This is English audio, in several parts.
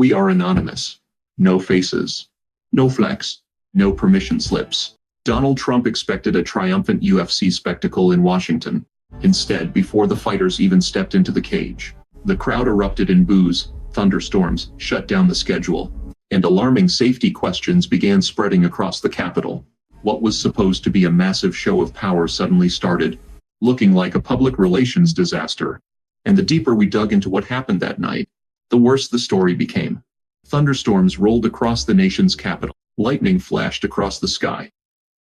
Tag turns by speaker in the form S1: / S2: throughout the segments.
S1: We are anonymous. No faces. No flex. No permission slips. Donald Trump expected a triumphant UFC spectacle in Washington. Instead, before the fighters even stepped into the cage, the crowd erupted in boos, thunderstorms shut down the schedule, and alarming safety questions began spreading across the Capitol. What was supposed to be a massive show of power suddenly started looking like a public relations disaster. And the deeper we dug into what happened that night, the worse the story became. Thunderstorms rolled across the nation's capital. Lightning flashed across the sky.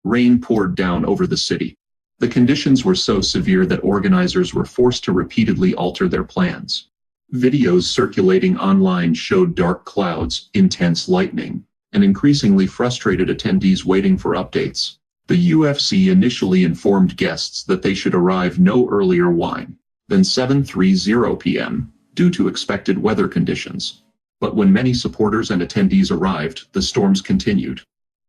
S1: Rain poured down over the city. The conditions were so severe that organizers were forced to repeatedly alter their plans. Videos circulating online showed dark clouds, intense lightning, and increasingly frustrated attendees waiting for updates. The UFC initially informed guests that they should arrive no earlier than 7:30 p.m. due to expected weather conditions. But when many supporters and attendees arrived, the storms continued.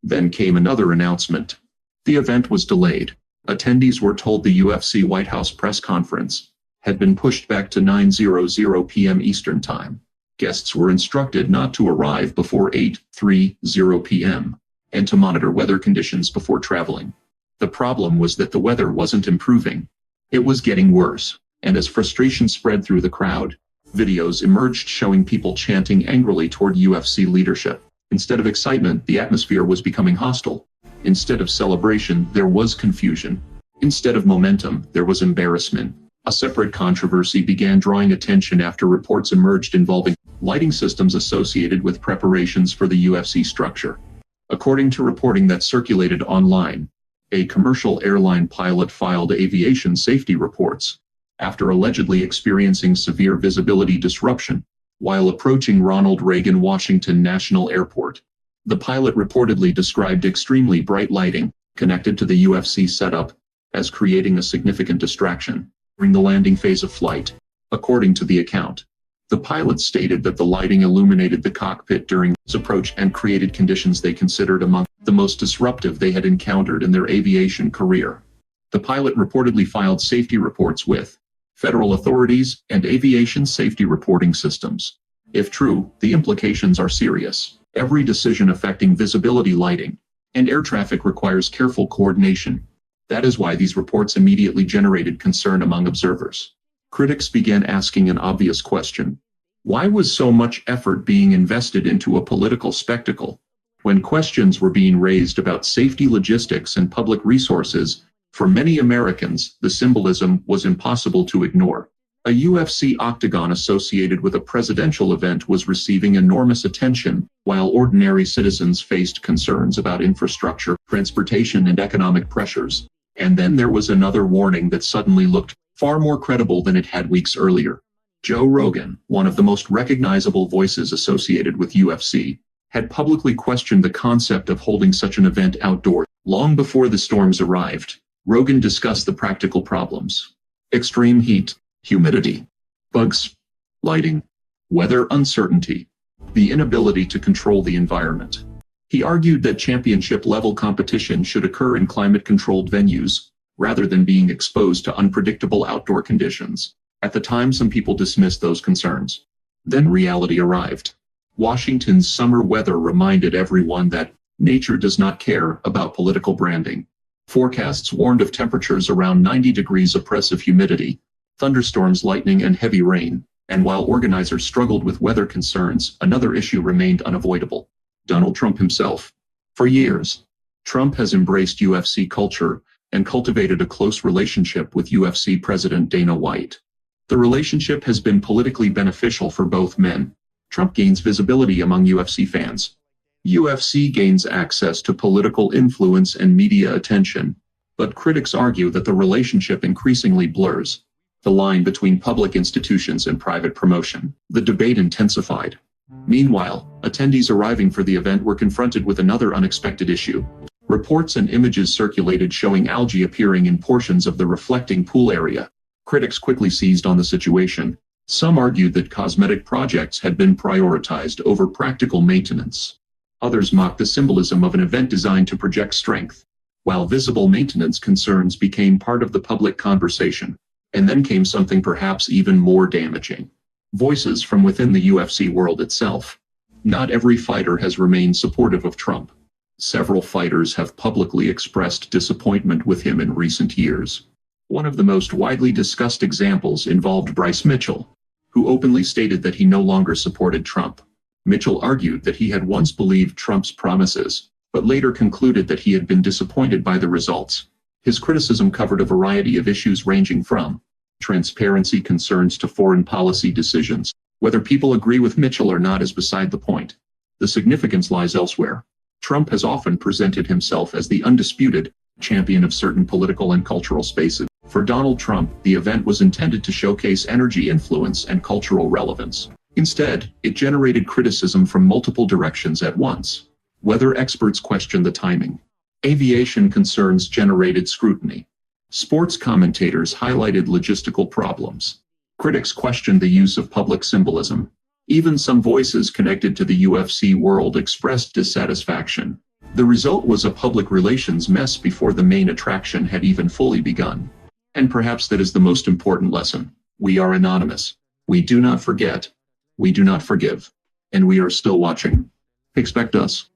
S1: Then came another announcement. The event was delayed. Attendees were told the UFC White House press conference had been pushed back to 9:00 p.m. Eastern Time. Guests were instructed not to arrive before 8:30 p.m. and to monitor weather conditions before traveling. The problem was that the weather wasn't improving. It was getting worse, and as frustration spread through the crowd, videos emerged showing people chanting angrily toward UFC leadership. Instead of excitement, the atmosphere was becoming hostile. Instead of celebration, there was confusion. Instead of momentum, there was embarrassment. A separate controversy began drawing attention after reports emerged involving lighting systems associated with preparations for the UFC structure. According to reporting that circulated online, a commercial airline pilot filed aviation safety reports after allegedly experiencing severe visibility disruption while approaching Ronald Reagan Washington National Airport. The pilot reportedly described extremely bright lighting connected to the UFC setup as creating a significant distraction during the landing phase of flight. According to the account, the pilot stated that the lighting illuminated the cockpit during its approach and created conditions they considered among the most disruptive they had encountered in their aviation career. The pilot reportedly filed safety reports with federal authorities and aviation safety reporting systems. If true, the implications are serious. Every decision affecting visibility, lighting, and air traffic requires careful coordination. That is why these reports immediately generated concern among observers. Critics began asking an obvious question. Why was so much effort being invested into a political spectacle? When questions were being raised about safety, logistics, and public resources, for many Americans, the symbolism was impossible to ignore. A UFC octagon associated with a presidential event was receiving enormous attention, while ordinary citizens faced concerns about infrastructure, transportation, and economic pressures. And then there was another warning that suddenly looked far more credible than it had weeks earlier. Joe Rogan, one of the most recognizable voices associated with UFC, had publicly questioned the concept of holding such an event outdoors. Long before the storms arrived, Rogan discussed the practical problems: extreme heat, humidity, bugs, lighting, weather uncertainty, the inability to control the environment. He argued that championship-level competition should occur in climate-controlled venues, rather than being exposed to unpredictable outdoor conditions. At the time, some people dismissed those concerns. Then reality arrived. Washington's summer weather reminded everyone that nature does not care about political branding. Forecasts warned of temperatures around 90 degrees, oppressive humidity, thunderstorms, lightning, and heavy rain. And while organizers struggled with weather concerns, another issue remained unavoidable: Donald Trump himself. For years, Trump has embraced UFC culture and cultivated a close relationship with UFC President Dana White. The relationship has been politically beneficial for both men. Trump gains visibility among UFC fans. UFC gains access to political influence and media attention. But critics argue that the relationship increasingly blurs the line between public institutions and private promotion. The debate intensified. Meanwhile, attendees arriving for the event were confronted with another unexpected issue. Reports and images circulated showing algae appearing in portions of the reflecting pool area. Critics quickly seized on the situation. Some argued that cosmetic projects had been prioritized over practical maintenance. Others mocked the symbolism of an event designed to project strength, while visible maintenance concerns became part of the public conversation. And then came something perhaps even more damaging. Voices from within the UFC world itself. Not every fighter has remained supportive of Trump. Several fighters have publicly expressed disappointment with him in recent years. One of the most widely discussed examples involved Bryce Mitchell, who openly stated that he no longer supported Trump. Mitchell argued that he had once believed Trump's promises, but later concluded that he had been disappointed by the results. His criticism covered a variety of issues ranging from transparency concerns to foreign policy decisions. Whether people agree with Mitchell or not is beside the point. The significance lies elsewhere. Trump has often presented himself as the undisputed champion of certain political and cultural spaces. For Donald Trump, the event was intended to showcase energy, influence, and cultural relevance. Instead, it generated criticism from multiple directions at once. Weather experts questioned the timing. Aviation concerns generated scrutiny. Sports commentators highlighted logistical problems. Critics questioned the use of public symbolism. Even some voices connected to the UFC world expressed dissatisfaction. The result was a public relations mess before the main attraction had even fully begun. And perhaps that is the most important lesson. We are anonymous. We do not forget. We do not forgive. And we are still watching. Expect us.